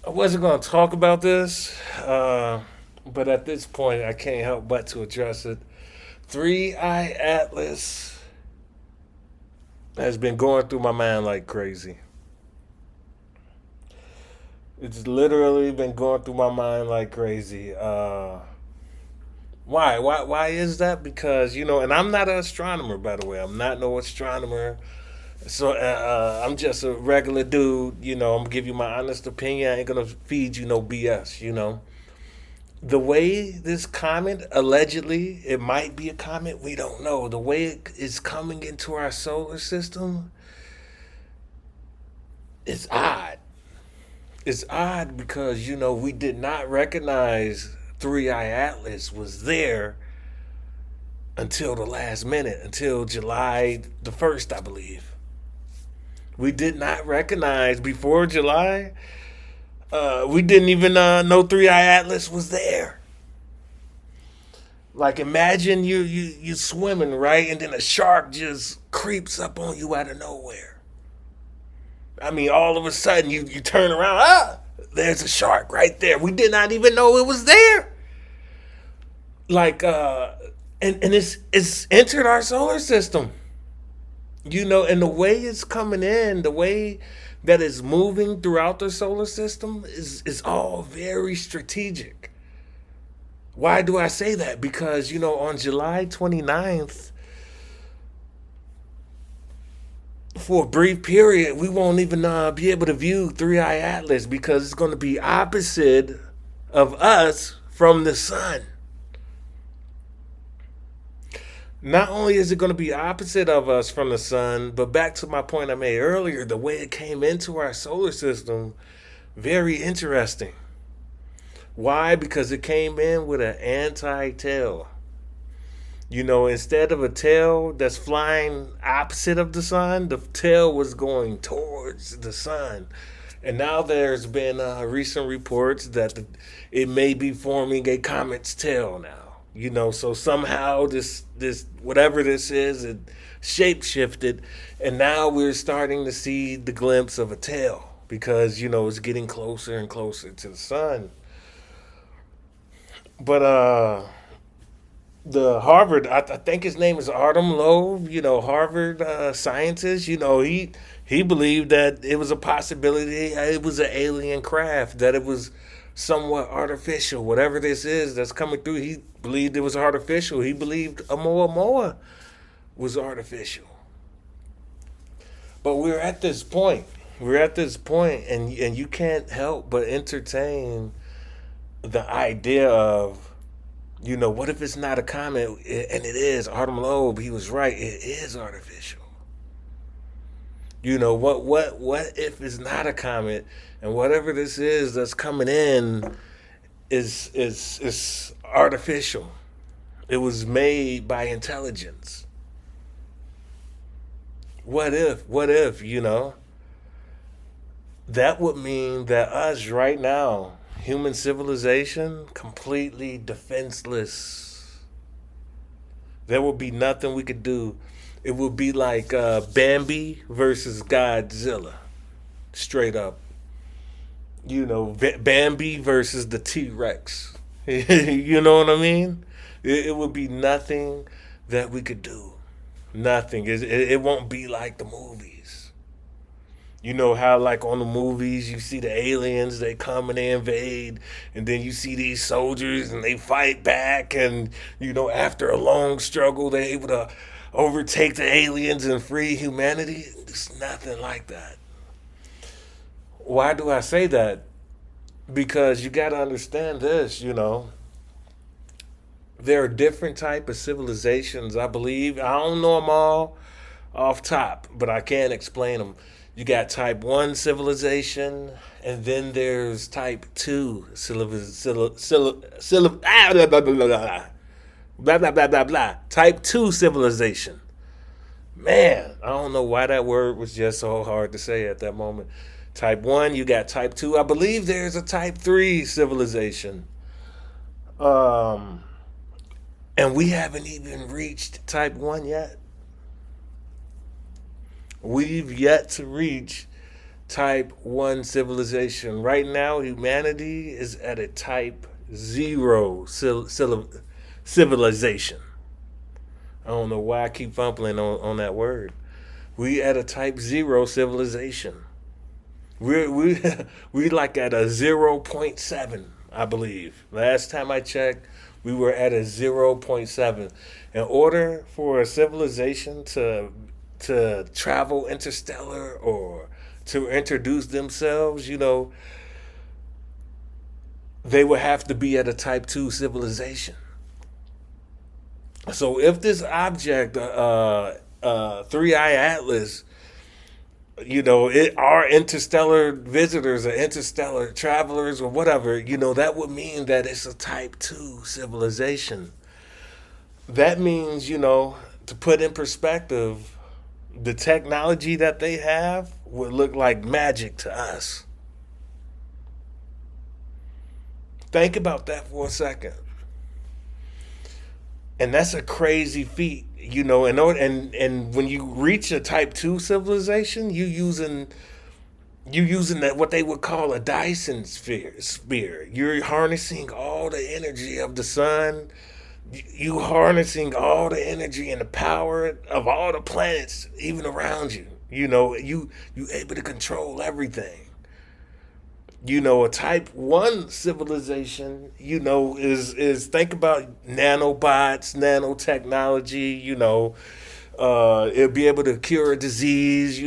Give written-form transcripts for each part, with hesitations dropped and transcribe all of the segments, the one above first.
I wasn't going to talk about this, but at this point, I can't help but to address it. Three Eye Atlas has been going through my mind like crazy. It's literally been going through my mind like crazy. Why? Why is that? Because and I'm not an astronomer, by the way. I'm not no astronomer. So I'm just a regular dude. I'm gonna give you my honest opinion. I ain't gonna feed you no BS. The way this comet allegedly, it might be a comet, we don't know. The way it is coming into our solar system is odd. It's odd because we did not recognize Three Eye Atlas was there until the last minute, until July the 1st, I believe. We did not recognize before July. We didn't even know Three Eye Atlas was there. Like imagine you swimming, right, and then a shark just creeps up on you out of nowhere. I mean, all of a sudden you turn around, there's a shark right there. We did not even know it was there. Like and it's entered our solar system. And the way it's coming in, the way that it's moving throughout the solar system is all very strategic. Why do I say that? Because, on July 29th, for a brief period, we won't even be able to view Three Eye Atlas because it's going to be opposite of us from the sun. Not only is it going to be opposite of us from the sun, but back to my point I made earlier, the way it came into our solar system, very interesting. Why? Because it came in with an anti-tail. Instead of a tail that's flying opposite of the sun, the tail was going towards the sun. And now there's been recent reports that it may be forming a comet's tail now. So somehow this whatever this is, it shape shifted, and now we're starting to see the glimpse of a tail because it's getting closer and closer to the sun. But the Harvard, I think his name is Artem Loeb, Harvard scientist, he believed that it was a possibility, it was an alien craft, that it was somewhat artificial. Whatever this is that's coming through, he believed it was artificial. He believed Oumuamua was artificial. But we're at this point. We're at this point, and you can't help but entertain the idea of, what if it's not a comet and it is? Artem Loeb, he was right. It is artificial. What if it's not a comet and whatever this is that's coming in is artificial? It was made by intelligence. What if, that would mean that us right now, human civilization, completely defenseless. There would be nothing we could do. It would be like Bambi versus Godzilla, straight up. Bambi versus the T Rex. You know what I mean? It would be nothing that we could do. Nothing. It won't be like the movies. You know how, like on the movies, you see the aliens, they come and they invade, and then you see these soldiers and they fight back, and after a long struggle, they're able to overtake the aliens and free humanity. It's nothing like that. Why do I say that? Because you got to understand this. There are different type of civilizations. I believe I don't know them all off top, but I can explain them. You got type 1 civilization, and then there's type 2 blah, blah, blah, blah, blah. Type 2 civilization. Man, I don't know why that word was just so hard to say at that moment. Type 1, you got type 2. I believe there's a type 3 civilization. Um, and we haven't even reached type 1 yet. We've yet to reach type 1 civilization. Right now, humanity is at a type 0 civilization. I don't know why I keep fumbling on that word. We at a type 0 civilization. We we like at a 0.7, I believe. Last time I checked, we were at a 0.7. In order for a civilization to travel interstellar or to introduce themselves, they would have to be at a type 2 civilization. So if this object, Three Eye Atlas, it are interstellar visitors or interstellar travelers or whatever, that would mean that it's a type 2 civilization. That means, to put in perspective, the technology that they have would look like magic to us. Think about that for a second. And that's a crazy feat, and when you reach a type 2 civilization, you using that what they would call a Dyson sphere. You're harnessing all the energy of the sun. You harnessing all the energy and the power of all the planets even around you. You able to control everything. A type 1 civilization, is think about nanobots, nanotechnology, it'll be able to cure a disease,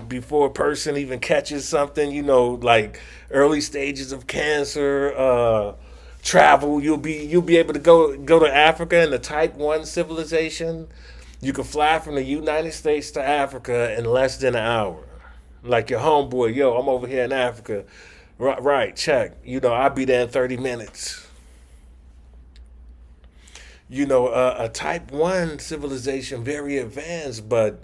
before a person even catches something, like early stages of cancer, travel. You'll be able to go to Africa in the type 1 civilization. You can fly from the United States to Africa in less than an hour. Like your homeboy, yo, I'm over here in Africa. Right, check. I'll be there in 30 minutes. A type 1 civilization, very advanced, but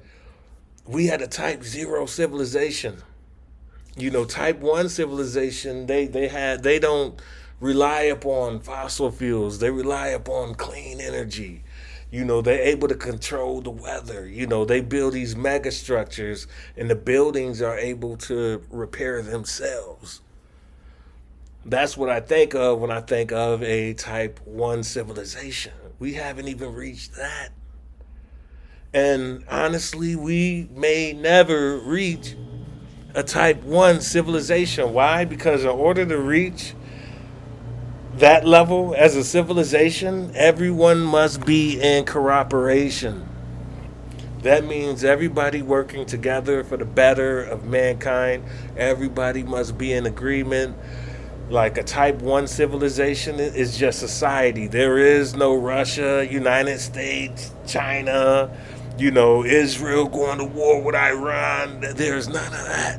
we had a type 0 civilization. Type 1 civilization, they don't rely upon fossil fuels. They rely upon clean energy. They're able to control the weather. They build these mega structures, and the buildings are able to repair themselves. That's what I think of when I think of a type 1 civilization. We haven't even reached that. And honestly, we may never reach a type 1 civilization. Why? Because in order to reach that level as a civilization, everyone must be in cooperation. That means everybody working together for the better of mankind. Everybody must be in agreement. Like a type 1 civilization is just society. There is no Russia, United States, China, Israel going to war with Iran. There's none of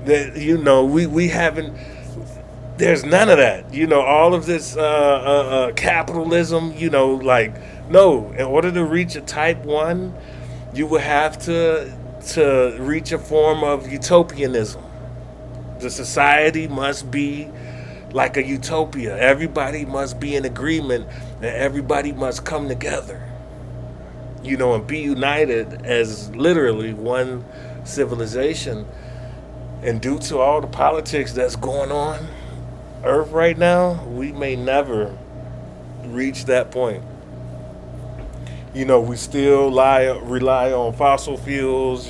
that. We haven't. There's none of that. All of this capitalism. No. In order to reach a type 1, you would have to reach a form of utopianism. The society must be like a utopia. Everybody must be in agreement, and everybody must come together. And be united as literally one civilization. And due to all the politics that's going on Earth right now, we may never reach that point. We still rely on fossil fuels.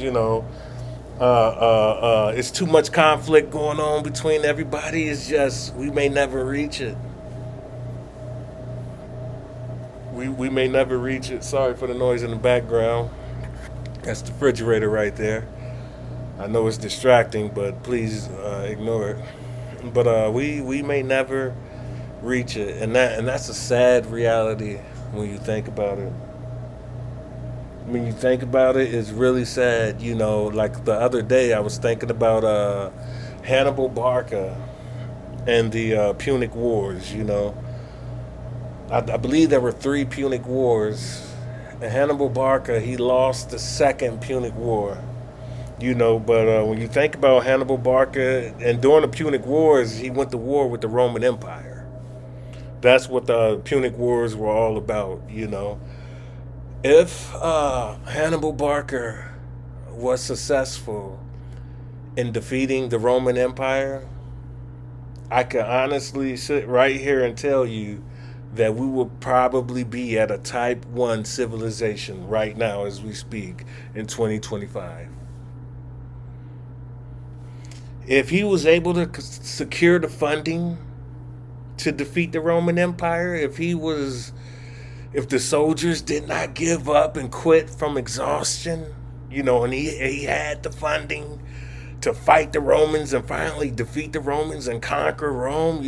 It's too much conflict going on between everybody. It's just we may never reach it. We may never reach it. Sorry for the noise in the background. That's the refrigerator right there. I know it's distracting, but please ignore it. But we may never reach it, and that's a sad reality when you think about it. When you think about it, it's really sad. Like the other day, I was thinking about Hannibal Barca and the Punic Wars. I believe there were 3 Punic Wars. And Hannibal Barca, he lost the second Punic War. But when you think about Hannibal Barca, and during the Punic Wars, he went to war with the Roman Empire. That's what the Punic Wars were all about. If Hannibal Barca was successful in defeating the Roman Empire, I can honestly sit right here and tell you that we will probably be at a type 1 civilization right now as we speak in 2025. If he was able to secure the funding to defeat the Roman Empire, if the soldiers did not give up and quit from exhaustion, and he had the funding to fight the Romans and finally defeat the Romans and conquer Rome,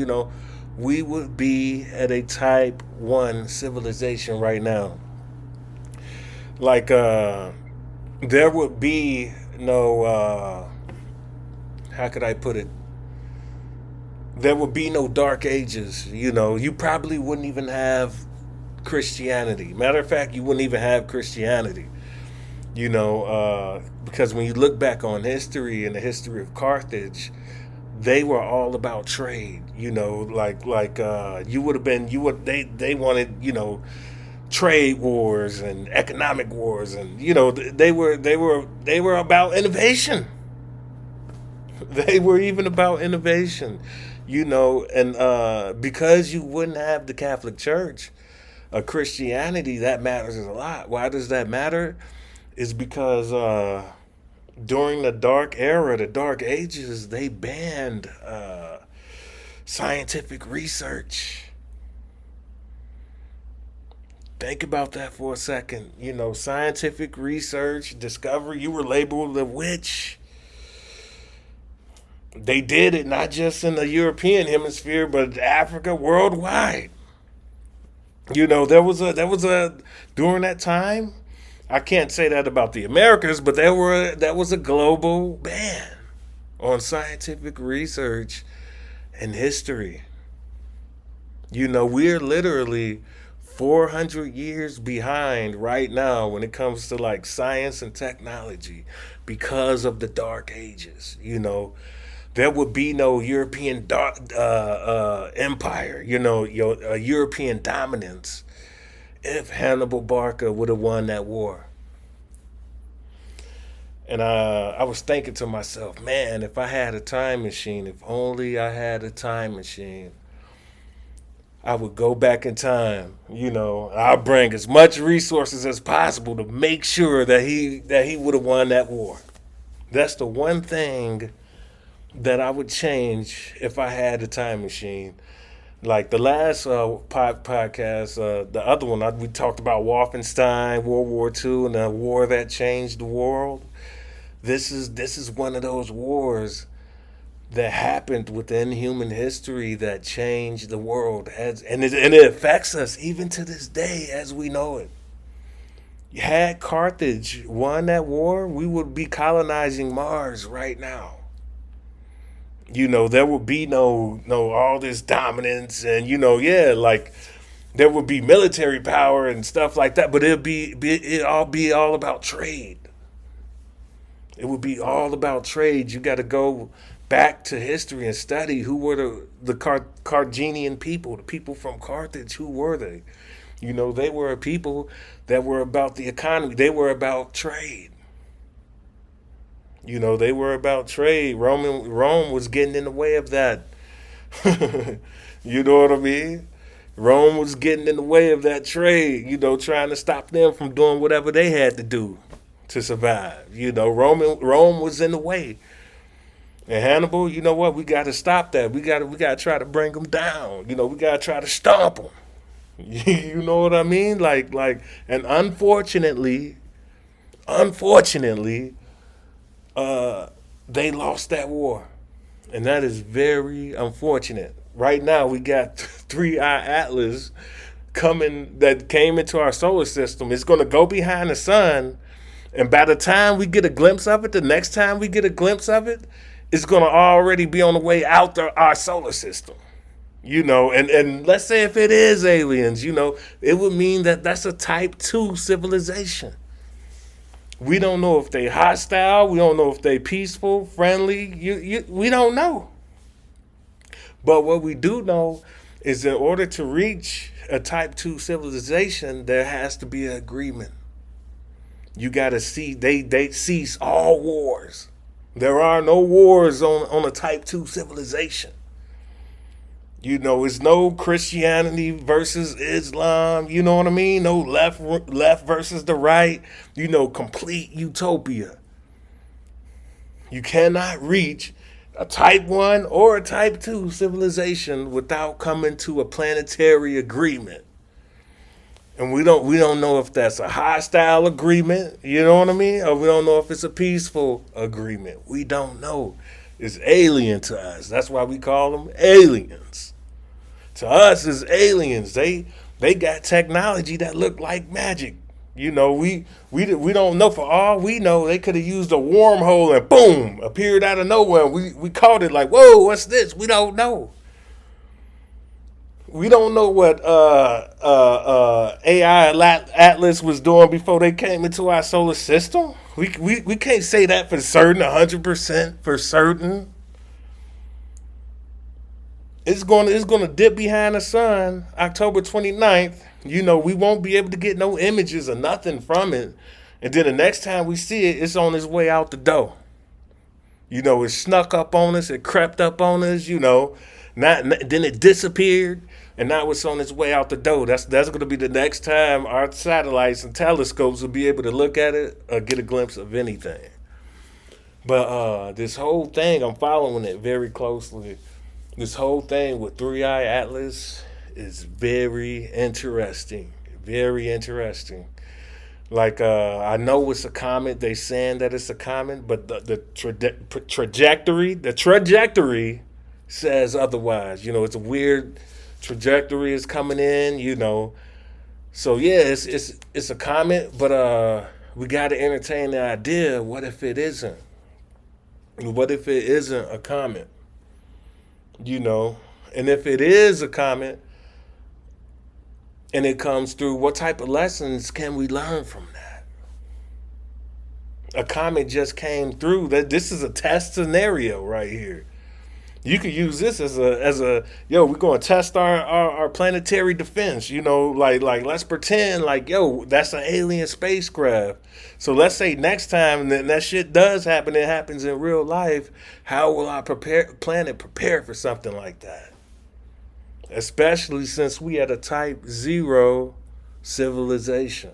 we would be at a type 1 civilization right now. Like, there would be no, how could I put it? There would be no dark ages. You probably wouldn't even have Christianity. Matter of fact, you wouldn't even have Christianity. Because when you look back on history and the history of Carthage, they were all about trade. You would have been they wanted trade wars and economic wars, and they were about innovation. They were even about innovation, and because you wouldn't have the Catholic Church, Christianity, that matters a lot. Why does that matter? Is because during the Dark Era, the Dark Ages, they banned scientific research. Think about that for a second. Scientific research, discovery, you were labeled a witch. They did it not just in the European hemisphere, but Africa, worldwide. There was a during that time. I can't say that about the Americas, but that was a global ban on scientific research and history. We're literally 400 years behind right now when it comes to like science and technology because of the Dark Ages. There would be no European empire, European dominance if Hannibal Barca would have won that war. And I was thinking to myself, man, if I had a time machine, if only I had a time machine, I would go back in time. I'll bring as much resources as possible to make sure that he would have won that war. That's the one thing that I would change if I had a time machine. Like the last podcast, the other one, we talked about Wolfenstein, World War II, and the war that changed the world. This is one of those wars that happened within human history that changed the world, and it affects us even to this day as we know it. Had Carthage won that war, we would be colonizing Mars right now. There would be no all this dominance, and like there would be military power and stuff like that, but it'd all about trade. It would be all about trade. You got to go back to history and study who were the Carthaginian people, the people from Carthage. Who were they? They were a people that were about the economy. They were about trade. They were about trade. Rome was getting in the way of that. You know what I mean? Rome was getting in the way of that trade, trying to stop them from doing whatever they had to do to survive. Rome was in the way. And Hannibal, you know what? We got to stop that. We got to try to bring them down. We got to try to stomp them. You know what I mean? And unfortunately, they lost that war, and that is very unfortunate. Right now, we got 3-Eye Atlas that came into our solar system. It's going to go behind the sun, and by the time we get a glimpse of it, the next time we get a glimpse of it, it's going to already be on the way out our solar system. And let's say if it is aliens, it would mean that that's a type 2 civilization. We don't know if they hostile. We don't know if they peaceful, friendly. We don't know. But what we do know is in order to reach a type 2 civilization, there has to be an agreement. You gotta see they cease all wars. There are no wars on a type 2 civilization. You know, it's no Christianity versus Islam. You know what I mean? No left versus the right. You know, complete utopia. You cannot reach a type 1 or a type 2 civilization without coming to a planetary agreement. And we don't know if that's a hostile agreement, you know what I mean? Or we don't know if it's a peaceful agreement. We don't know. It's alien to us. That's why we call them aliens. To us, it's aliens. They got technology that look like magic. You know, we don't know. For all we know, they could have used a wormhole and boom, appeared out of nowhere. We caught it like, whoa, what's this? We don't know. We don't know what AI Atlas was doing before they came into our solar system. We can't say that for certain, 100% for certain. It's gonna dip behind the sun October 29th. You know, we won't be able to get no images or nothing from it. And then the next time we see it, it's on its way out the door. You know, it snuck up on us, it crept up on us, you know. Then it disappeared, and now it's on its way out the door. That's going to be the next time our satellites and telescopes will be able to look at it or get a glimpse of anything. But this whole thing, I'm following it very closely. This whole thing with Three Eye Atlas is very interesting. Very interesting. Like I know it's a comet. They saying that it's a comet, but the trajectory says otherwise. You know, it's a weird trajectory is coming in. You know, so yeah, it's a comet, but we got to entertain the idea. What if it isn't? What if it isn't a comet? You know, and if it is a comet and it comes through, what type of lessons can we learn from that? A comet just came through. That this is a test scenario right here. You could use this as a yo. We're gonna test our planetary defense. You know, like let's pretend like yo, that's an alien spacecraft. So let's say next time that shit does happen, it happens in real life. How will our planet prepare for something like that? Especially since we had a type 0 civilization.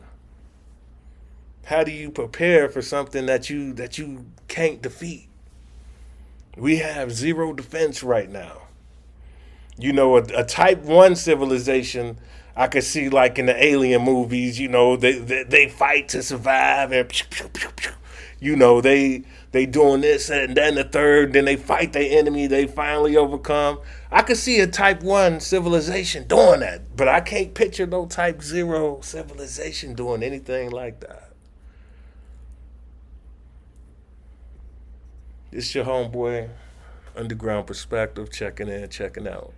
How do you prepare for something that you can't defeat? We have zero defense right now. You know, a type 1 civilization, I could see like in the alien movies, you know, they fight to survive and you know, they doing this and then the third, then they fight their enemy, they finally overcome. I could see a type 1 civilization doing that, but I can't picture no type 0 civilization doing anything like that. It's your homeboy, Underground Perspective, checking in, checking out.